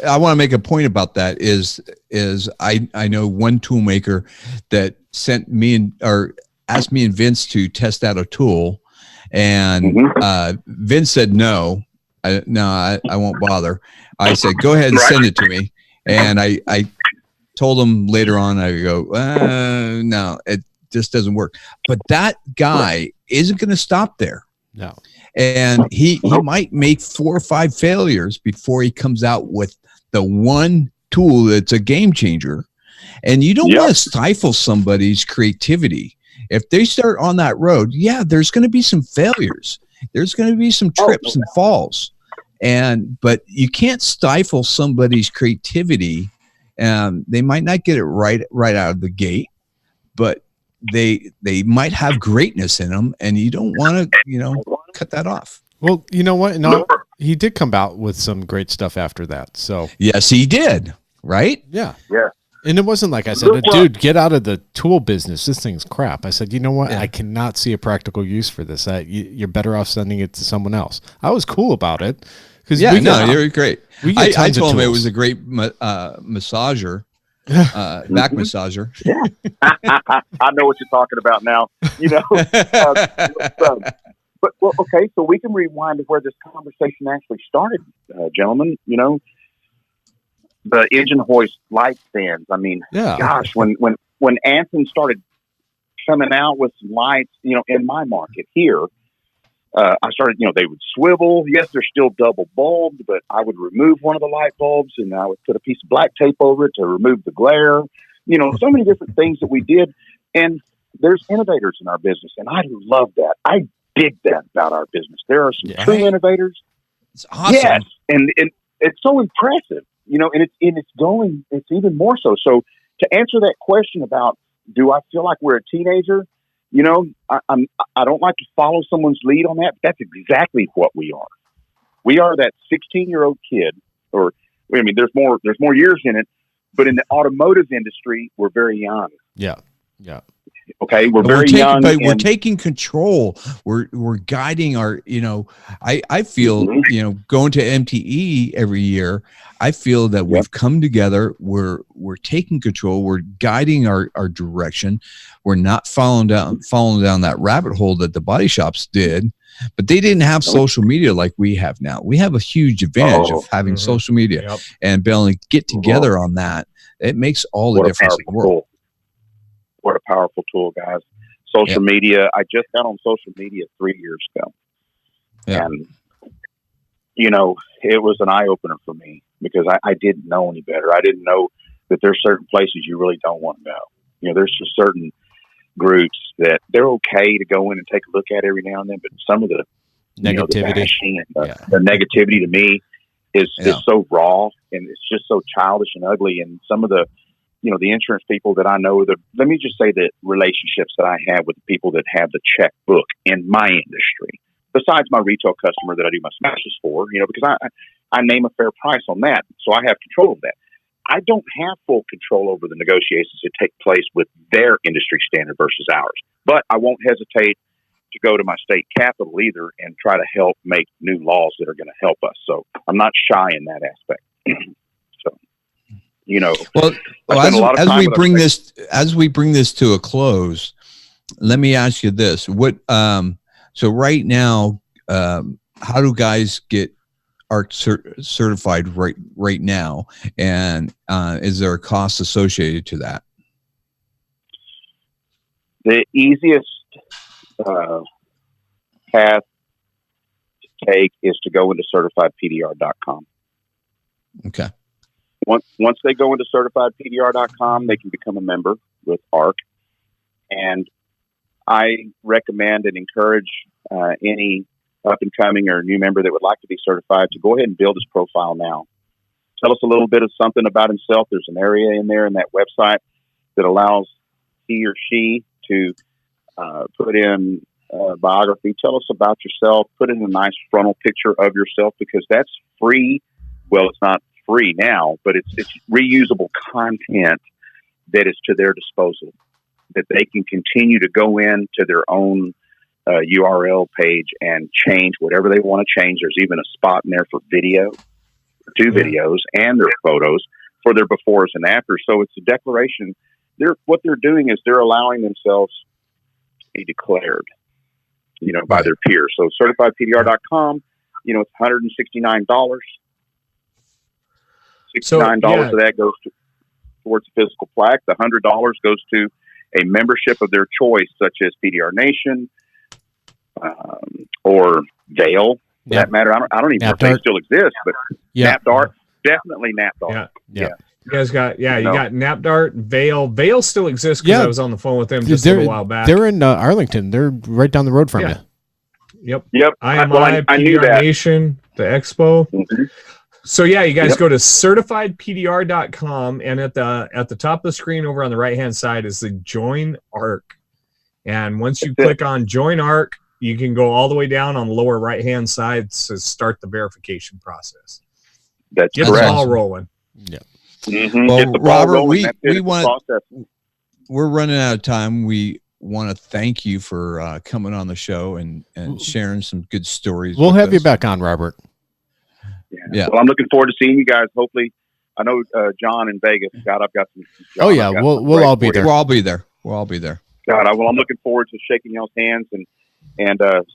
I want to make a point about that is I know one tool maker that sent me asked me and Vince to test out a tool, and Vince said no, I won't bother. I said go ahead and send it to me, and I told him later on, I go no, it just doesn't work. But that guy isn't going to stop there. No. And he might make 4 or 5 failures before he comes out with the one tool that's a game changer. And you don't want to stifle somebody's creativity. If they start on that road, there's going to be some failures. There's going to be some trips and falls. But you can't stifle somebody's creativity. They might not get it right out of the gate, but they might have greatness in them, and you don't want to, cut that off. Well, you know what? No, he did come out with some great stuff after that. So yes, he did. Right? Yeah. Yeah. And it wasn't like I said, dude, get out of the tool business. This thing's crap. I said, you know what? I cannot see a practical use for this. You're better off sending it to someone else. I was cool about it. You're great. I told him it was a great massager. Back massager. I know what you're talking about now. But okay, so we can rewind to where this conversation actually started, gentlemen. The engine hoist light stands. I mean, gosh, when Anson started coming out with some lights, in my market here, I started, they would swivel. Yes, they're still double bulbed, but I would remove one of the light bulbs and I would put a piece of black tape over it to remove the glare. So many different things that we did. And there's innovators in our business, and I love that. I dig that about our business. There are some true innovators. It's awesome. Yes, and it's so impressive, and it's even more so. So to answer that question about, do I feel like we're a teenager? I don't like to follow someone's lead on that, but that's exactly what we are. We are that 16-year-old kid or I mean, there's more years in it, but in the automotive industry, we're very young. Yeah. Okay, we're very young, but we're taking control. We're guiding our. I feel going to MTE every year. I feel that we've come together. We're taking control. We're guiding our direction. We're not following down that rabbit hole that the body shops did. But they didn't have social media like we have now. We have a huge advantage of having social media and being able to get together on that. It makes all the difference in the world. What a powerful tool, guys. Social media. I just got on social media 3 years ago. Yeah. And, it was an eye-opener for me because I didn't know any better. I didn't know that there's certain places you really don't want to go. There's just certain groups that they're okay to go in and take a look at every now and then, but some of the negativity, the negativity to me is so raw, and it's just so childish and ugly. And some of the the insurance people that I know, let me just say that relationships that I have with the people that have the checkbook in my industry, besides my retail customer that I do my smashes for, because I name a fair price on that, so I have control of that. I don't have full control over the negotiations that take place with their industry standard versus ours. But I won't hesitate to go to my state capital either and try to help make new laws that are going to help us. So I'm not shy in that aspect. Well, as we bring this to a close, let me ask you this: so right now, how do guys get ARC certified right now, and is there a cost associated to that? The easiest path to take is to go into certifiedpdr.com. Okay. Once they go into certifiedpdr.com, they can become a member with ARC, and I recommend and encourage any up-and-coming or new member that would like to be certified to go ahead and build his profile now. Tell us a little bit of something about himself. There's an area in there in that website that allows he or she to put in biography. Tell us about yourself. Put in a nice frontal picture of yourself, because that's free. Well, it's not free now, but it's reusable content that is to their disposal, that they can continue to go into their own URL page and change whatever they want to change. There's even a spot in there for video, for two videos and their photos for their befores and afters. So it's a declaration. What they're doing is they're allowing themselves to be declared, by their peers. So certifiedpdr.com, it's $169. $69 of that goes towards the physical plaque. The $100 goes to a membership of their choice, such as PDR Nation, or Vail, for that matter. I don't even know if they still exist, but NapDart, definitely NapDart. Yeah. You guys got, you got NapDart, Vail. Vail still exists because I was on the phone with them just a little while back. They're in Arlington. They're right down the road from you. Yep. I knew that. Nation, the Expo. Mm-hmm. So you guys go to certifiedpdr.com, and at the top of the screen over on the right-hand side is the Join ARC. And once you click on Join ARC, you can go all the way down on the lower right-hand side to start the verification process. That's Get the ball rolling. Yeah. Mm-hmm. Well, Robert, we're running out of time. We want to thank you for coming on the show and sharing some good stories. We'll have you back on, Robert. Yeah. Well, I'm looking forward to seeing you guys. Hopefully, I know John in Vegas. God, I've got some. We'll all be there. We'll all be there. God, I'm looking forward to shaking y'all's hands and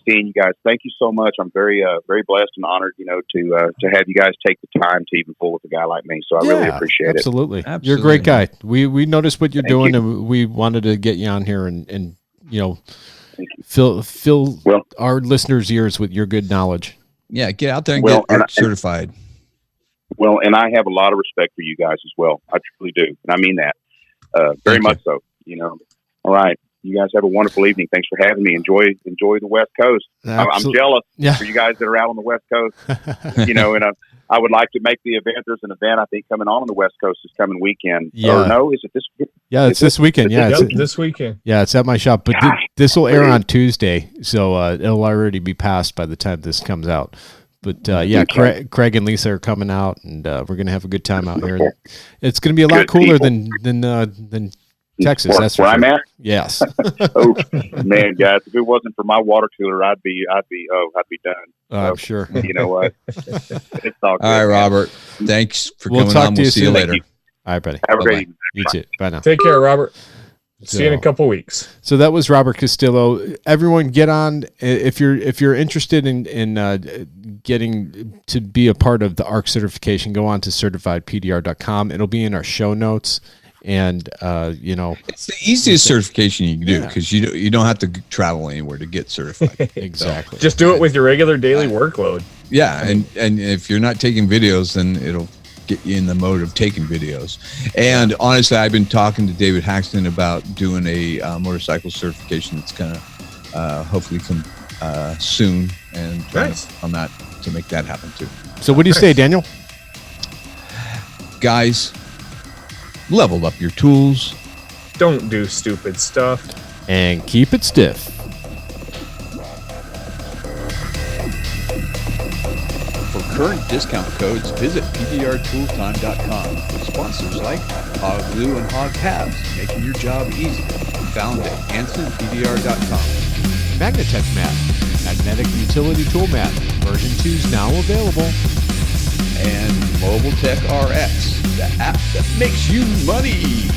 seeing you guys. Thank you so much. I'm very very blessed and honored, to have you guys take the time to even fool with a guy like me. So I really appreciate it. Absolutely. You're a great guy. We noticed what you're doing, and we wanted to get you on here and fill our listeners' ears with your good knowledge. Yeah, get out there and get ARC certified. Well, and I have a lot of respect for you guys as well. I truly do. And I mean that very much so. All right. You guys have a wonderful evening. Thanks for having me. Enjoy the West Coast. I'm jealous for you guys that are out on the West Coast. And I would like to make the event. There's an event I think coming on the West Coast this coming weekend. Yeah. Or no, is it this weekend? Yeah, it's this weekend. This weekend. Yeah, it's at my shop. But this will air on Tuesday, so it'll already be passed by the time this comes out. But yeah, Craig and Lisa are coming out, and we're gonna have a good time out here. It's gonna be a lot cooler than Texas. That's where for I'm sure. at. Yes. Oh man, guys, if it wasn't for my water cooler, I'd be done. I'm sure. You know what? It's all good. All right, Robert. Thanks for We'll coming talk on. to We'll you see you soon. later. All right, buddy. Have a Bye-bye. great evening. You too. Bye now. Take care, Robert. See you in a So- couple weeks. So that was Robert Castillo. Everyone, get on if you're interested in getting to be a part of the ARC certification. Go on to certifiedpdr.com. It'll be in our show notes, and It's the easiest certification you can do because you don't have to travel anywhere to get certified. exactly. Just do it with your regular daily workload. Yeah, and if you're not taking videos, then it'll get you in the mode of taking videos. And honestly, I've been talking to David Haxton about doing a motorcycle certification that's gonna hopefully come soon, and Nice. on that to make that happen too. So what do you say, Daniel? Guys, level up your tools. Don't do stupid stuff. And keep it stiff. For current discount codes, visit pdrtooltime.com with sponsors like Hog Glue and Hog Tabs, making your job easy. Found at answerpdr.com. Magnetech mat, magnetic utility tool mat. Version 2 is now available. And Mobile Tech RX, the app that makes you money.